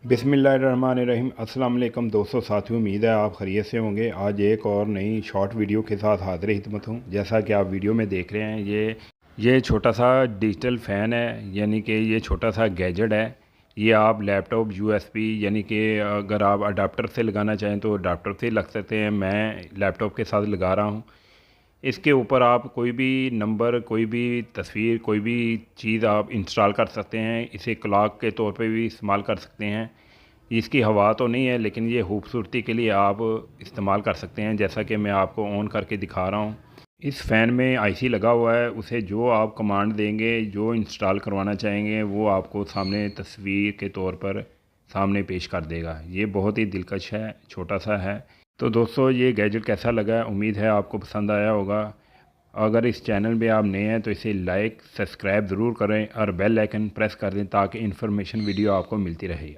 बिस्मिल्लाहिर्रहमानिर्रहीम। अस्सलाम वालेकुम दोस्तों, साथियों, उम्मीद है आप खैरियत से होंगे। आज एक और नई शॉर्ट वीडियो के साथ हाज़िर खिदमत हूँ। जैसा कि आप वीडियो में देख रहे हैं, ये छोटा सा डिजिटल फ़ैन है, यानी कि ये छोटा सा गैजेट है। ये आप लैपटॉप यूएसबी यानी कि अगर आप अडाप्टर से लगाना चाहें तो अडाप्टर से लग सकते हैं। मैं लैपटॉप के साथ लगा रहा हूँ। इसके ऊपर आप कोई भी नंबर, कोई भी तस्वीर, कोई भी चीज़ आप इंस्टॉल कर सकते हैं। इसे क्लॉक के तौर पे भी इस्तेमाल कर सकते हैं। इसकी हवा तो नहीं है, लेकिन ये खूबसूरती के लिए आप इस्तेमाल कर सकते हैं, जैसा कि मैं आपको ऑन करके दिखा रहा हूँ। इस फ़ैन में आईसी लगा हुआ है। उसे जो आप कमांड देंगे, जो इंस्टॉल करवाना चाहेंगे, वो आपको सामने तस्वीर के तौर पर सामने पेश कर देगा। ये बहुत ही दिलकश है, छोटा सा है। तो दोस्तों, ये गैजेट कैसा लगा? उम्मीद है आपको पसंद आया होगा। अगर इस चैनल में आप नए हैं तो इसे लाइक सब्सक्राइब ज़रूर करें और बेल आइकन प्रेस कर दें ताकि इन्फॉर्मेशन वीडियो आपको मिलती रहे।